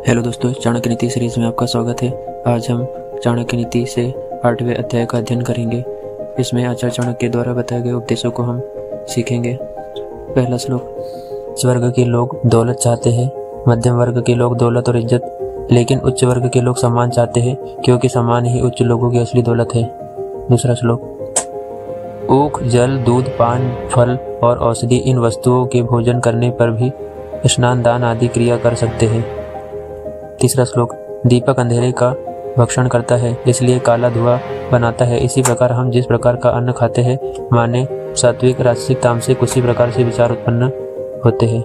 Hello दोस्तों, चाणक्य नीति series में आपका स्वागत है। आज हम चाणक्य नीति से 8वें अध्याय का अध्ययन करेंगे। इसमें आचार्य चाणक्य द्वारा बताए गए उपदेशों को हम सीखेंगे। पहला श्लोक। उच्च वर्ग के लोग दौलत चाहते हैं, मध्यम वर्ग के लोग दौलत और इज्जत, लेकिन उच्च वर्ग के लोग सम्मान चाहते हैं, क्योंकि सम्मान ही उच्च लोगों की असली दौलत है। दूसरा श्लोक। ऊख, जल, दूध, पान, फल और औषधि इन वस्तुओं के भोजन करने पर भी स्नान, दान आदि क्रिया कर सकते हैं। तीसरा श्लोक। दीपक अंधेरे का भक्षण करता है, इसलिए काला धुआं बनाता है। इसी प्रकार हम जिस प्रकार का अन्न खाते हैं, माने सात्विक, राजसिक, तामसिक, उसी प्रकार से विचार उत्पन्न होते हैं।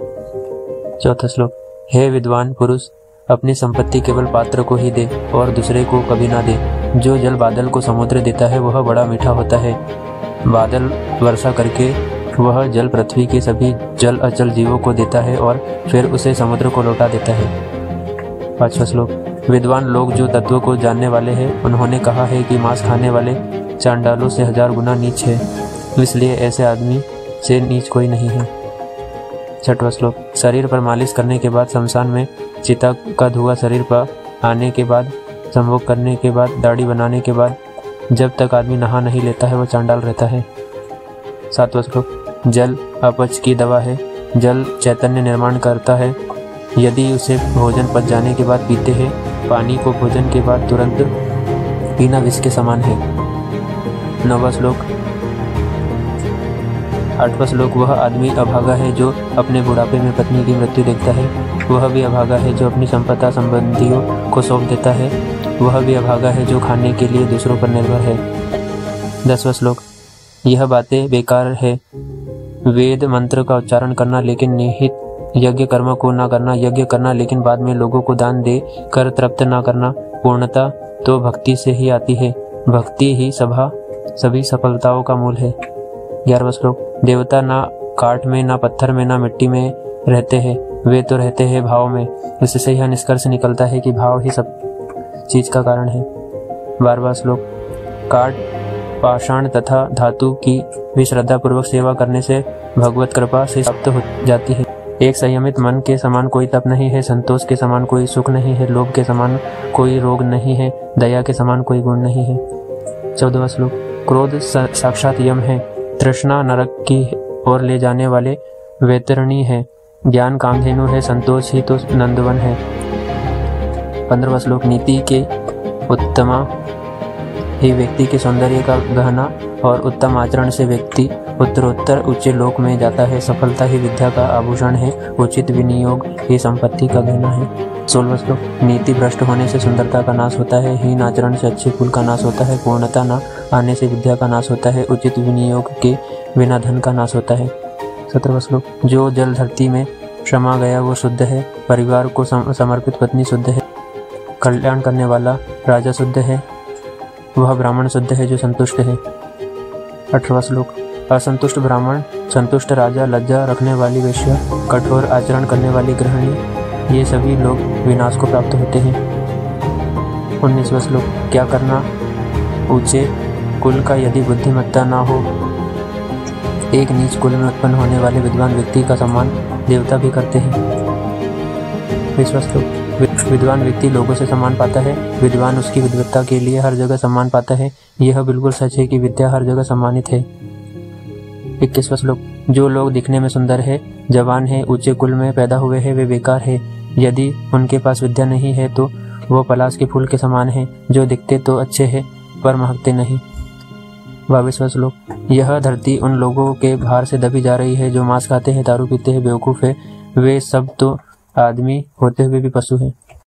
चौथा श्लोक। हे विद्वान पुरुष, अपनी संपत्ति केवल पात्र को ही दे और दूसरे को कभी ना दे। जो जल बादल को समुद्र देता है वह बड़ा मीठा होता है। बादल वर्षा करके वह जल पृथ्वी के सभी जल अचल जीवों को देता है और फिर उसे समुद्र को लौटा देता है। पांचवा श्लोक। विद्वान लोग जो तत्व को जानने वाले हैं, उन्होंने कहा है कि मांस खाने वाले चांडालों से 1000 गुना नीच है, इसलिए ऐसे आदमी से नीच कोई नहीं है। छठवां श्लोक। शरीर पर मालिश करने के बाद, शमशान में चिता का धुआं शरीर पर आने के बाद, संभोग करने के बाद, दाढ़ी बनाने के बाद, जब तक आदमी नहा नहीं लेता है वह चांडाल रहता है। सातवां श्लोक। जल अपच की दवा है। जल चैतन्य निर्माण करता है। यदि उसे भोजन पच जाने के बाद पीते हैं, पानी को भोजन के बाद तुरंत पीना विष के समान है। नौवां श्लोक। आठवां श्लोक। वह आदमी अभागा है जो अपने बुढ़ापे में पत्नी की मृत्यु देखता है। वह भी अभागा है जो अपनी संपदा संबंधियों को सौंप देता है। वह भी अभागा है जो खाने के लिए दूसरों पर निर्भर है। 10वां श्लोक। यह बातें बेकार है। वेद मंत्र का उच्चारण करना लेकिन निहित यज्ञ कर्म को ना करना, यज्ञ करना लेकिन बाद में लोगों को दान दे कर तृप्त ना करना। पूर्णता तो भक्ति से ही आती है। भक्ति ही सभी सफलताओं का मूल है। 11वां श्लोक। देवता ना काठ में, ना पत्थर में, ना मिट्टी में रहते हैं, वे तो रहते हैं भाव में। इससे यह निष्कर्ष निकलता है कि भाव ही सब चीज का कारण है। 12वां श्लोक। काठ, पाषाण तथा धातु की भी श्रद्धा पूर्वक सेवा करने से भगवत कृपा से प्राप्त हो जाती है। एक संयमित मन के समान कोई तप नहीं है, संतोष के समान कोई सुख नहीं है, लोभ के समान कोई रोग नहीं है, दया के समान कोई गुण नहीं है। 14वां श्लोक। क्रोध साक्षात यम है, तृष्णा नरक की ओर ले जाने वाले वैतरणी है, ज्ञान कामधेनु है, संतोष ही तो नंदवन है। 15वां श्लोक। नीति के उत्तमा ही व्यक्ति के सौंदर्य का गहना और उत्तम आचरण से व्यक्ति उत्तरोत्तर ऊंचे लोक में जाता है। सफलता ही विद्या का आभूषण है, उचित विनियोग ही संपत्ति का गहना है। 16वां श्लोक। नीति भ्रष्ट होने से सुंदरता का नाश होता है, हीन आचरण से अच्छे कुल का नाश होता है, पूर्णता न आने से विद्या का नाश होता है, उचित विनियोग के बिना धन का नाश होता है। 17वां श्लोक। जो जल धरती में क्षमा गया वो शुद्ध है, परिवार को समर्पित पत्नी शुद्ध है, कल्याण करने वाला राजा शुद्ध है, वह ब्राह्मण शुद्ध है जो संतुष्ट है। 18वां श्लोक। असंतुष्ट ब्राह्मण, संतुष्ट राजा, लज्जा रखने वाली वेश्या, कठोर आचरण करने वाली गृहिणी, ये सभी लोग विनाश को प्राप्त होते हैं। 19वां श्लोक। क्या करना? ऊंचे कुल का यदि बुद्धिमत्ता ना हो, एक नीच कुल में उत्पन्न होने वाले विद्वान व्यक्ति का सम्मान देवता भी करते हैं। 20वां श्लोक। विद्वान व्यक्ति लोगों से सम्मान पाता है, विद्वान उसकी विद्वत्ता के लिए हर जगह सम्मान पाता है। यह बिल्कुल सच है कि विद्या हर जगह सम्मानित है। 21वां श्लोक। जो लोग दिखने में सुंदर है, जवान है, ऊंचे कुल में पैदा हुए हैं, वे बेकार है। यदि उनके पास विद्या नहीं है तो वो पलाश के फूल के समान है, जो दिखते तो अच्छे हैं पर महकते नहीं। 22वां श्लोक। यह धरती उन लोगों के भार से दबी जा रही है जो मांस खाते हैं, दारू पीते हैं, बेवकूफ है, वे सब तो आदमी होते हुए भी पशु हैं।